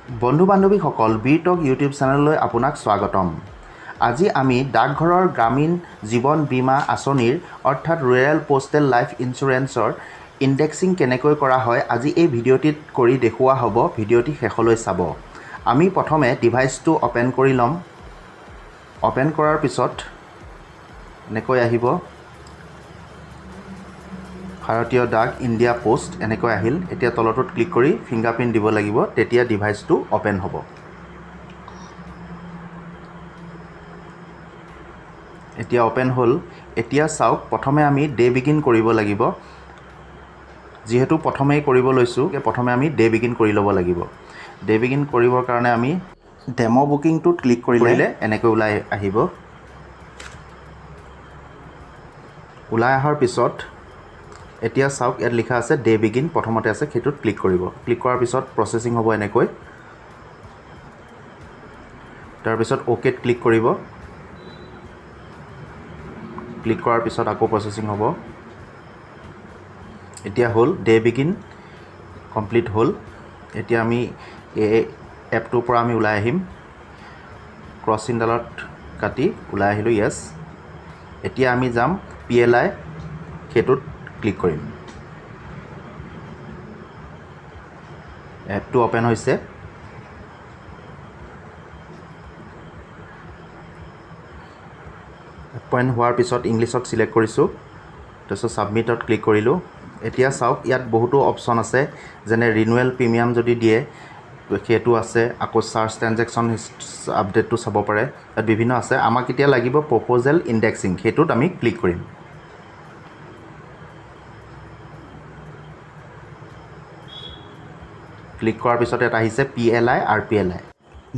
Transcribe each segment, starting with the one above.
বন্ধু বান্ধৱীসকল বীৰটক ইউটিউব চেনেললৈ আপোনাক স্বাগতম। আজি আমি ডাকঘৰৰ গ্ৰামীণ জীৱন বীমা আঁচনিৰ অৰ্থাৎ ৰুৰেল পোষ্টেল লাইফ ইঞ্চুৰেঞ্চৰ ইণ্ডেক্সিং কেনেকৈ কৰা হয় আজি এই ভিডিঅ'টিত কৰি দেখুওৱা হ'ব। ভিডিঅ'টি শেষলৈ চাব। আমি প্ৰথমে ডিভাইচটো অপেন কৰি ল'ম। অপেন কৰাৰ পিছত এনেকৈ আহিব ভাৰতীয় ডাক ইণ্ডিয়া পোষ্ট এনেকৈ আহিল। এতিয়া তলটোত ক্লিক কৰি ফিংগাৰপ্ৰিণ্ট দিব লাগিব, তেতিয়া ডিভাইচটো অপেন হ'ব। এতিয়া অপেন হ'ল। এতিয়া চাওক, প্ৰথমে আমি ডে বিগিন কৰিব লাগিব। যিহেতু প্ৰথমেই কৰিব লৈছোঁ, প্ৰথমে আমি ডে বিগিন কৰি ল'ব লাগিব। ডে বিগিন কৰিবৰ কাৰণে আমি ডেম' বুকিংটোত ক্লিক কৰিলে এনেকৈ ওলাই আহিব। ওলাই অহাৰ পিছত এতিয়া চাওক, ইয়াত লিখা আছে ডে বিগিন, প্ৰথমতে আছে, সেইটোত ক্লিক কৰিব। ক্লিক কৰাৰ পিছত প্ৰচেছিং হ'ব এনেকৈ। তাৰপিছত অ'কেত ক্লিক কৰিব। ক্লিক কৰাৰ পিছত আকৌ প্ৰচেছিং হ'ব। এতিয়া হ'ল ডে বিগিন কমপ্লিট হ'ল। এতিয়া আমি এই এপটোৰ পৰা আমি ওলাই আহিম। ক্ৰছ চিনডালত কাটি ওলাই আহিলোঁ, য়েছ। এতিয়া আমি যাম PLI, সেইটোত ক্লিক কৰিম। এপটো অপেন হৈছে। অপেন হোৱাৰ পিছত ইংলিছত চিলেক্ট কৰিছোঁ, তাৰপিছত ছাবমিটত ক্লিক কৰিলোঁ। এতিয়া চাওক, ইয়াত বহুতো অপশ্যন আছে, যেনে ৰিনুৱেল প্ৰিমিয়াম যদি দিয়ে সেইটো আছে, আকৌ চাৰ্জ ট্ৰেনজেকশ্যন আপডেটটো চাব পাৰে, তাত বিভিন্ন আছে। আমাক এতিয়া লাগিব প্ৰপ'জেল ইণ্ডেক্সিং, সেইটোত আমি ক্লিক কৰিম। ক্লিক কৰাৰ পিছত ইয়াত আহিছে PLI, RPLI।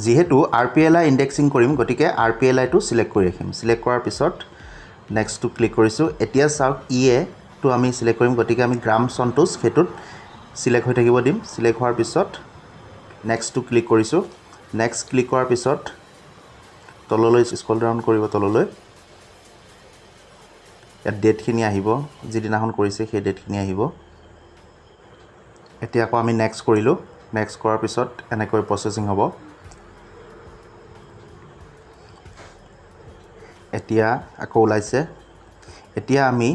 যিহেতু RPLI ইণ্ডেক্সিং কৰিম, গতিকে RPLIটো চিলেক্ট কৰি ৰাখিম। চিলেক্ট কৰাৰ পিছত নেক্সটটো ক্লিক কৰিছোঁ। এতিয়া চাওক, EAটো আমি চিলেক্ট কৰিম, গতিকে আমি গ্ৰাম সন্তোষ সেইটোত চিলেক্ট হৈ থাকিব দিম। চিলেক্ট হোৱাৰ পিছত নেক্সটটো ক্লিক কৰিছোঁ। নেক্সট ক্লিক কৰাৰ পিছত তললৈ স্ক্ৰল ডাউন কৰিব, তললৈ। ইয়াত ডেটখিনি আহিব, যিদিনাখন কৰিছে সেই ডেটখিনি আহিব। এতিয়া আকৌ আমি নেক্সট কৰিলোঁ। নেক্সট কৰাৰ পিছত এনেকৈ প্ৰচেছিং হ'ব। এতিয়া আকৌ ওলাইছে। এতিয়া আমি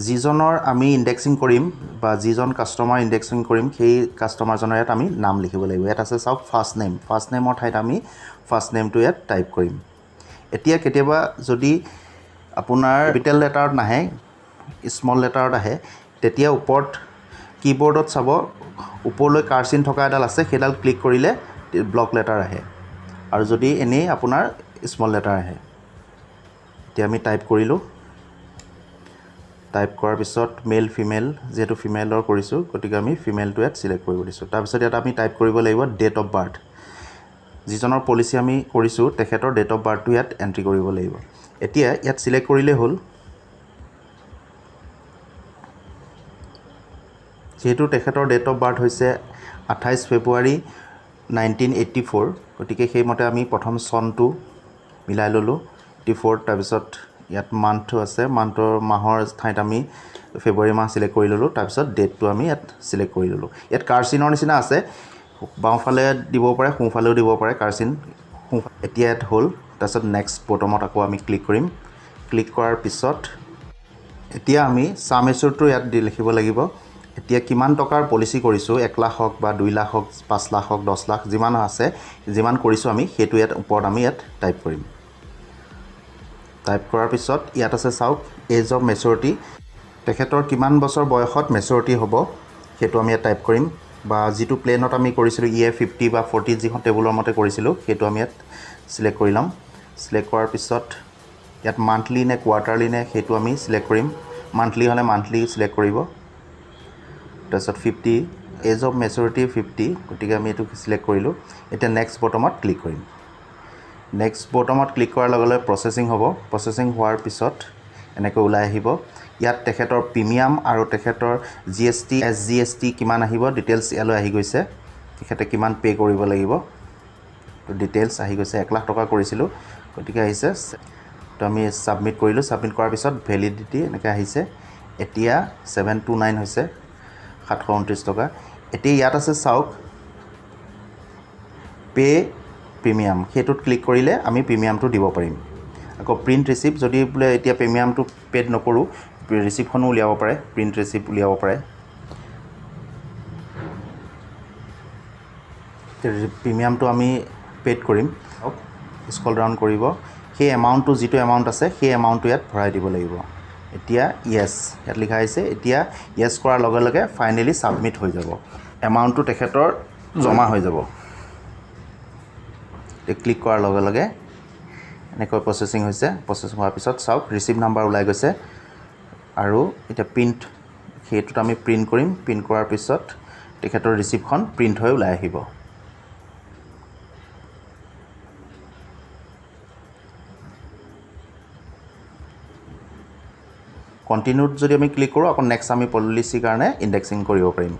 যিজনৰ আমি ইণ্ডেক্সিং কৰিম বা যিজন কাষ্টমাৰ ইণ্ডেক্সিং কৰিম, সেই কাষ্টমাৰজনৰ ইয়াত আমি নাম লিখিব লাগিব। ইয়াত আছে চাওক ফাৰ্ষ্ট নেম। ফাৰ্ষ্ট নেমৰ ঠাইত আমি ফাৰ্ষ্ট নেমটো ইয়াত টাইপ কৰিম। এতিয়া কেতিয়াবা যদি আপোনাৰ কেপিটেল লেটাৰত নাহে, স্মল লেটাৰত আহে, তেতিয়া ওপৰত কীবৰ্ডত চাব, ওপৰলৈ কাৰ্চিন থকা এডাল আছে, সেইডাল ক্লিক কৰিলে ব্লক লেটাৰ আহে, আৰু যদি এনেই আপোনাৰ স্মল লেটাৰ আহে। এতিয়া আমি টাইপ কৰিলোঁ। টাইপ কৰাৰ পিছত মেল ফিমেল, যিহেতু ফিমেলৰ কৰিছোঁ, গতিকে আমি ফিমেলটো ইয়াত চিলেক্ট কৰিব দিছোঁ। তাৰপিছত ইয়াত আমি টাইপ কৰিব লাগিব ডেট অফ বাৰ্থ। যিজনৰ পলিচি আমি কৰিছোঁ তেখেতৰ ডেট অফ বাৰ্থটো ইয়াত এণ্ট্ৰি কৰিব লাগিব। এতিয়া ইয়াত চিলেক্ট কৰিলেই হ'ল। যিহেতু তেখেতৰ ডেট অফ বাৰ্থ হৈছে 28 ফেব্ৰুৱাৰী 1984, গতিকে সেইমতে আমি প্ৰথম চনটো মিলাই ল'লোঁ 84। তাৰপিছত ইয়াত মান্থটো আছে, মাহৰ ঠাইত আমি ফেব্ৰুৱাৰী মাহ চিলেক্ট কৰি ল'লোঁ। তাৰপিছত ডেটটো আমি ইয়াত চিলেক্ট কৰি ল'লোঁ। ইয়াত কাৰ্চিনৰ নিচিনা আছে, বাওঁফালে দিব পাৰে, সোঁফালেও দিব পাৰে কাৰ্চিন। এতিয়া ইয়াত হ'ল। তাৰপিছত নেক্সট বটমত আকৌ আমি ক্লিক কৰিম। ক্লিক কৰাৰ পিছত এতিয়া আমি ছাম এচিউৰডটো ইয়াত লিখিব লাগিব। এতিয়া কিমান টকাৰ পলিচি কৰিছোঁ, 1 লাখ হওক বা 2 লাখ হওক, 5 লাখ হওক, 10 লাখ, যিমান আছে, যিমান কৰিছোঁ আমি সেইটো ইয়াত ওপৰত আমি ইয়াত টাইপ কৰিম। টাইপ কৰাৰ পিছত ইয়াত আছে চাওক এজ অফ মেচুৰিটি, তেখেতৰ কিমান বছৰ বয়সত মেচুৰিটি হ'ব সেইটো আমি ইয়াত টাইপ কৰিম, বা যিটো প্লেনত আমি কৰিছিলোঁ EA 50 বা 40 যিখন টেবুলৰ মতে কৰিছিলোঁ সেইটো আমি ইয়াত চিলেক্ট কৰি ল'ম। চিলেক্ট কৰাৰ পিছত ইয়াত মান্থলি নে কোৱাৰ্টাৰলি নে সেইটো আমি চিলেক্ট কৰিম। মান্থলি হ'লে মান্থলি চিলেক্ট কৰিব। তাৰপিছত 50, এজ অফ মেচুৰিটি 50, গতিকে আমি এইটো চিলেক্ট কৰিলোঁ। এতিয়া নেক্সট বটমত ক্লিক কৰিম। নেক্সট বটমত ক্লিক কৰাৰ লগে লগে প্ৰচেছিং হ'ব। প্ৰচেছিং হোৱাৰ পিছত এনেকৈ ওলাই আহিব। ইয়াত তেখেতৰ প্ৰিমিয়াম আৰু তেখেতৰ GST SGST কিমান আহিব, ডিটেইলছ ইয়ালৈ আহি গৈছে। তেখেতে কিমান পে' কৰিব লাগিব তো ডিটেইলছ আহি গৈছে। 1 লাখ টকা কৰিছিলোঁ, গতিকে আহিছে। তো আমি ছাবমিট কৰিলোঁ। ছাবমিট কৰাৰ পিছত ভেলিডিটি এনেকৈ আহিছে। এতিয়া 729 হৈছে, 729 টকা। এতিয়া ইয়াত আছে চাওক পে প্ৰিমিয়াম সেইটোত ক্লিক কৰিলে আমি প্ৰিমিয়ামটো দিব পাৰিম আকৌ প্ৰিণ্ট ৰিচিপ্ট যদি বোলে এতিয়া প্ৰিমিয়ামটো পেড নকৰোঁ ৰিচিপ্টখনো উলিয়াব পাৰে প্ৰিণ্ট ৰিচিপ্ট উলিয়াব পাৰে প্ৰিমিয়ামটো আমি পেড কৰিম স্ক্ৰল ডাউন কৰিব সেই এমাউণ্টটো যিটো এমাউণ্ট আছে সেই এমাউণ্টটো ইয়াত ভৰাই দিব লাগিব এতিয়া ইয়েছ ইয়াত লিখা হৈছে এতিয়া ইয়েছ কৰাৰ লগে লগে ফাইনেলি ছাবমিট হৈ যাব এমাউণ্টটো তেখেতৰ জমা হৈ যাব ক্লিক কৰাৰ লগে লগে এনেকৈ প্ৰচেছিং হৈছে প্ৰচেছ হোৱাৰ পিছত চাওক ৰিচিপ্ট নাম্বাৰ ওলাই গৈছে আৰু এতিয়া প্ৰিণ্ট সেইটোত আমি প্ৰিণ্ট কৰিম প্ৰিণ্ট কৰাৰ পিছত তেখেতৰ ৰিচিপ্টখন প্ৰিণ্ট হৈ ওলাই আহিব কণ্টিনিউত যদি আমি ক্লিক কৰোঁ আকৌ নেক্সট আমি পলিচিৰ কাৰণে ইণ্ডেক্সিং কৰিব পাৰিম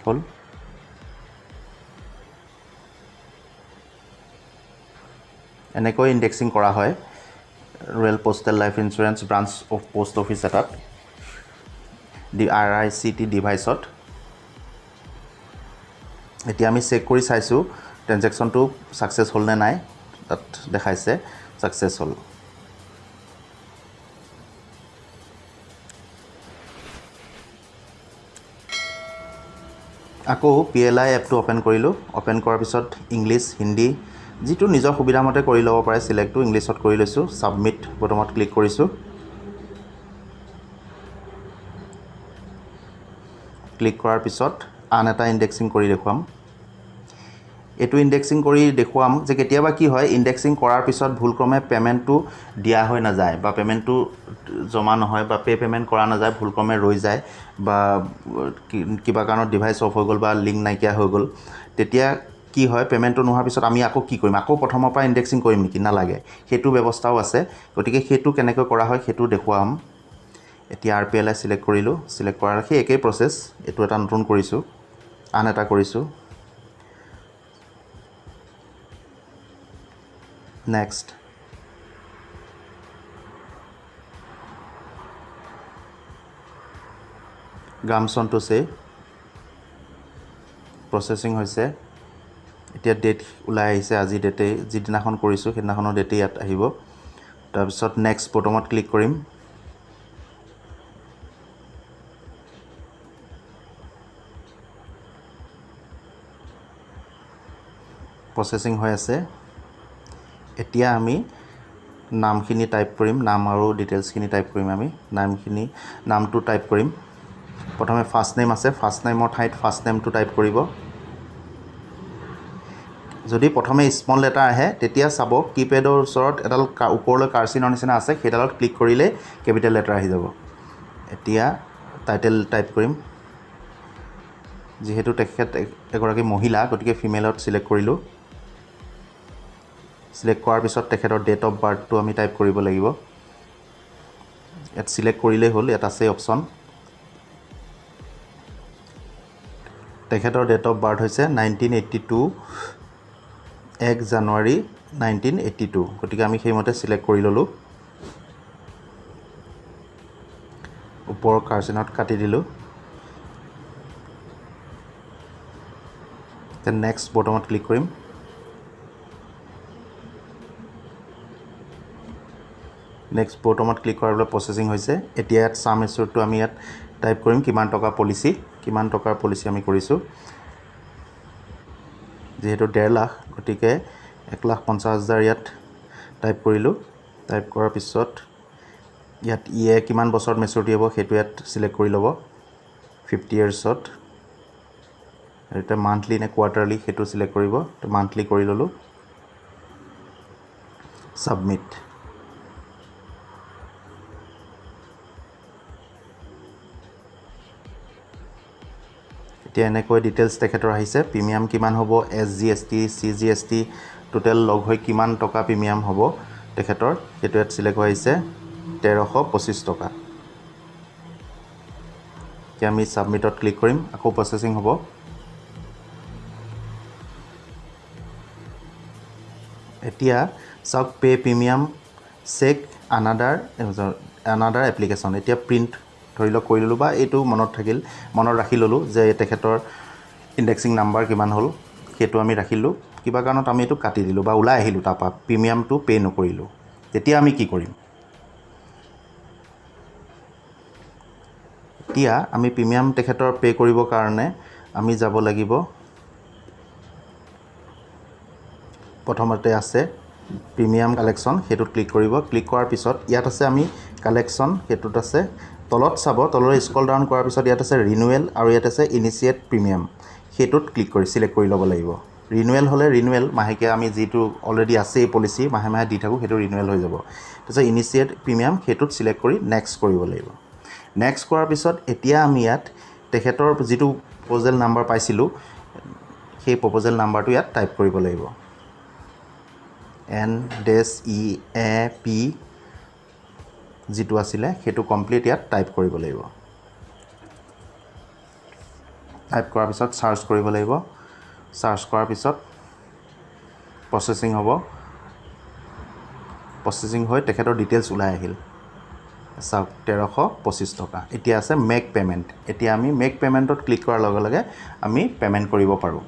হ'ল এনেকৈ ইণ্ডেক্সিং কৰা হয় royal postal life insurance branch of post office এটাত RICT ডিভাইচত এতিয়া আমি চেক কৰি চাইছোঁ ট্ৰেনজেকশ্যনটো ছাকচেছ হ'ল নে নাই তাত দেখাইছে ছাকচেছ হ'ল আকৌ PLI এপটো অ'পেন কৰিলোঁ অ'পেন কৰাৰ পিছত ইংলিছ হিন্দী যিটো নিজৰ সুবিধামতে কৰি ল'ব পাৰে চিলেক্টটো ইংলিছত কৰি লৈছোঁ ছাবমিট বটমত ক্লিক কৰিছোঁ ক্লিক কৰাৰ পিছত আন এটা ইণ্ডেক্সিং কৰি দেখুৱাম এইটো ইণ্ডেক্সিং কৰি দেখুৱাম যে কেতিয়াবা কি হয় ইণ্ডেক্সিং কৰাৰ পিছত ভুলক্ৰমে পে'মেণ্টটো দিয়া হৈ নাযায় বা পে'মেণ্টটো জমা নহয় বা পে'মেণ্ট কৰা নাযায় ভুলক্ৰমে ৰৈ যায় বা কিবা কাৰণত ডিভাইচ অফ হৈ গ'ল বা লিংক নাইকিয়া হৈ গ'ল তেতিয়া কি হয় পে'মেণ্টটো নোহোৱাৰ পিছত আমি আকৌ কি কৰিম আকৌ প্ৰথমৰ পৰা ইণ্ডেক্সিং কৰিম নেকি নালাগে সেইটো ব্যৱস্থাও আছে গতিকে সেইটো কেনেকৈ কৰা হয় সেইটো দেখুৱাম এতিয়া RPLI চিলেক্ট কৰিলোঁ চিলেক্ট কৰাৰ সেই একেই প্ৰচেছ এইটো এটা নতুন কৰিছোঁ আন এটা কৰিছোঁ নেক্সট গ্ৰামছনটো চে প্ৰচেছিং হৈছে এতিয়া ডেট ওলাই আহিছে আজি ডেটে যিদিনাখন কৰিছোঁ সেইদিনাখনৰ ডেটে ইয়াত আহিব তাৰপিছত নেক্সট বটমত ক্লিক কৰিম প্ৰচেছিং হৈ আছে এতিয়া আমি নামখিনি টাইপ কৰিম নাম আৰু ডিটেইলছখিনি টাইপ কৰিম আমি নামটো টাইপ কৰিম প্ৰথমে ফাৰ্ষ্ট নেম আছে ফাৰ্ষ্ট নেমৰ ঠাইত ফাৰ্ষ্ট নেমটো টাইপ কৰিব যদি প্ৰথমে স্মল লেটাৰ আহে তেতিয়া চাব কিপেডৰ ওচৰত এডাল ওপৰলৈ কাৰ্চিনৰ নিচিনা আছে সেইডালত ক্লিক কৰিলে কেপিটেল লেটাৰ আহি যাব এতিয়া টাইটেল টাইপ কৰিম যিহেতু তেখেত এগৰাকী মহিলা গতিকে ফিমেলত চিলেক্ট কৰিলোঁ চিলেক্ট কৰাৰ পিছত তেখেতৰ ডেট অফ বাৰ্থটো আমি টাইপ কৰিব লাগিব ইয়াত চিলেক্ট কৰিলেই হ'ল ইয়াত আছে অপশ্যন তেখেতৰ ডেট অফ বাৰ্থ হৈছে 1982 1 জানুৱাৰী 1982 গতিকে আমি সেইমতে চিলেক্ট কৰি ল'লোঁ ওপৰৰ কাৰ্চিনত কাটি দিলোঁ দেন নেক্সট বটমত ক্লিক কৰিম নেক্সট বটমত ক্লিক কৰাৰ পিছত প্ৰচেছিং হৈছে এতিয়া ইয়াত ছাম এছুৰটো আমি ইয়াত টাইপ কৰিম কিমান টকাৰ পলিচি আমি কৰিছোঁ যিহেতু 1.5 লাখ গতিকে 1,50,000 ইয়াত টাইপ কৰিলোঁ টাইপ কৰাৰ পিছত ইয়াত কিমান বছৰত মেচুৰিটি হ'ব সেইটো ইয়াত চিলেক্ট কৰি ল'ব 50 ইয়াৰ্ছত এতিয়া মান্থলি নে কোৱাৰ্টাৰলি সেইটো চিলেক্ট কৰিব মান্থলি কৰি ল'লোঁ ছাবমিট এতিয়া এনেকৈ ডিটেইলছ তেখেতৰ আহিছে প্ৰিমিয়াম কিমান হ'ব SGST CGST টোটেল লগ হৈ কিমান টকা প্ৰিমিয়াম হ'ব তেখেতৰ সেইটো ইয়াত চিলেক্ট হৈ আহিছে 1,325 টকা এতিয়া আমি ছাবমিটত ক্লিক কৰিম আকৌ প্ৰচেছিং হ'ব এতিয়া চাওক pay premium check another application এতিয়া প্ৰিণ্ট ধৰি লওক কৰি ল'লোঁ বা এইটো মনত ৰাখি ল'লোঁ যে তেখেতৰ ইণ্ডেক্সিং নাম্বাৰ কিমান হ'ল সেইটো আমি ৰাখিলোঁ কিবা কাৰণত আমি এইটো কাটি দিলোঁ বা ওলাই আহিলোঁ তাৰপৰা প্ৰিমিয়ামটো পে' নকৰিলোঁ তেতিয়া আমি কি কৰিম এতিয়া আমি প্ৰিমিয়াম তেখেতৰ পে' কৰিবৰ কাৰণে আমি যাব লাগিব প্ৰথমতে আছে প্ৰিমিয়াম কালেকশ্যন সেইটোত ক্লিক কৰিব ক্লিক কৰাৰ পিছত ইয়াত আছে আমি কালেকশ্যন সেইটোত আছে তলত চাব তললৈ স্ক্ৰল ডাউন কৰাৰ পিছত ইয়াত আছে ৰিনুৱেল আৰু ইয়াত আছে ইনিচিয়েট প্ৰিমিয়াম সেইটোত ক্লিক কৰি সিলেক্ট কৰি ল'ব লাগিব ৰিনুৱেল হ'লে ৰিনুৱেল মাহেকীয়া আমি যিটো অলৰেডি আছে এই পলিচি মাহে মাহে দি থাকোঁ সেইটো ৰিনুৱেল হৈ যাব তাৰপিছত ইনিচিয়েট প্ৰিমিয়াম সেইটোত সিলেক্ট কৰি নেক্সট কৰিব লাগিব নেক্সট কৰাৰ পিছত এতিয়া আমি ইয়াত তেখেতৰ যিটো প্ৰপ'জেল নাম্বাৰ পাইছিলোঁ সেই প্ৰপ'জেল নাম্বাৰটো ইয়াত টাইপ কৰিব লাগিব NDEP যিটো আছিলে সেইটো কমপ্লিট ইয়াত টাইপ কৰিব লাগিব টাইপ কৰাৰ পিছত সাৰ্চ কৰিব লাগিব সাৰ্চ কৰাৰ পিছত প্ৰচেছিং হ'ব প্ৰচেছিং হৈ তেখেতৰ ডিটেইলছ ওলাই আহিল চাওক 1325 টকা এতিয়া আছে মেক পেমেণ্ট এতিয়া আমি মেক পেমেণ্টত ক্লিক কৰাৰ লগে লগে আমি পেমেণ্ট কৰিব পাৰোঁ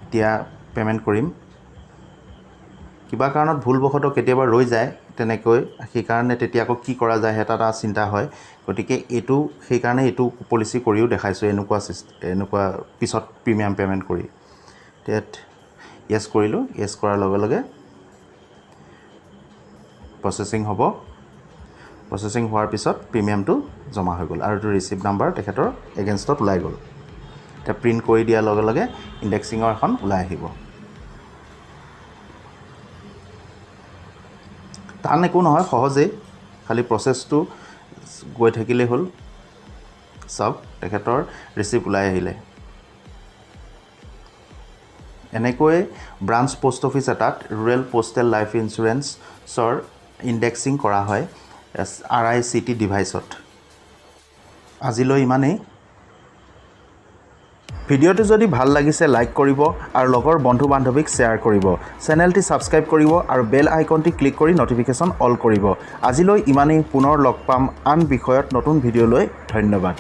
এতিয়া পেমেণ্ট কৰিম কিবা কাৰণত ভুলবশতঃ কেতিয়াবা ৰৈ যায় তেনেকৈ সেইকাৰণে তেতিয়া আকৌ কি কৰা যায় এটা চিন্তা হয় গতিকে এইটো সেইকাৰণে এইটো পলিচি কৰিও দেখাইছোঁ এনেকুৱা পিছত প্ৰিমিয়াম পেমেণ্ট কৰি ইয়াত য়েছ কৰিলোঁ য়েছ কৰাৰ লগে লগে প্ৰচেছিং হ'ব প্ৰচেছিং হোৱাৰ পিছত প্ৰিমিয়ামটো জমা হৈ গ'ল আৰু এইটো ৰিচিপ্ট নাম্বাৰ তেখেতৰ এগেইনষ্টত ওলাই গ'ল এতিয়া প্ৰিণ্ট কৰি দিয়াৰ লগে লগে ইণ্ডেক্সিঙৰ এখন ওলাই আহিব টান একো নহয় সহজেই খালি প্ৰচেছটো গৈ থাকিলেই হ'ল চাওক তেখেতৰ ৰিচিপ্ট ওলাই আহিলে এনেকৈ ব্ৰাঞ্চ পোষ্ট অফিচ এটাত ৰুৰেল পোষ্টেল লাইফ ইঞ্চুৰেঞ্চৰ ইণ্ডেক্সিং কৰা হয় RICT ডিভাইচত আজিলৈ ইমানেই ভিডিঅ'টো যদি ভাল লাগিছে লাইক কৰিব আৰু লগৰ বন্ধু বান্ধৱীক শ্বেয়াৰ কৰিব চেনেলটি ছাবস্ক্ৰাইব কৰিব আৰু বেল আইকনটি ক্লিক কৰি নটিফিকেশ্যন অল কৰিব আজিলৈ ইমানেই পুনৰ লগ পাম আন বিষয়ত নতুন ভিডিঅ'লৈ ধন্যবাদ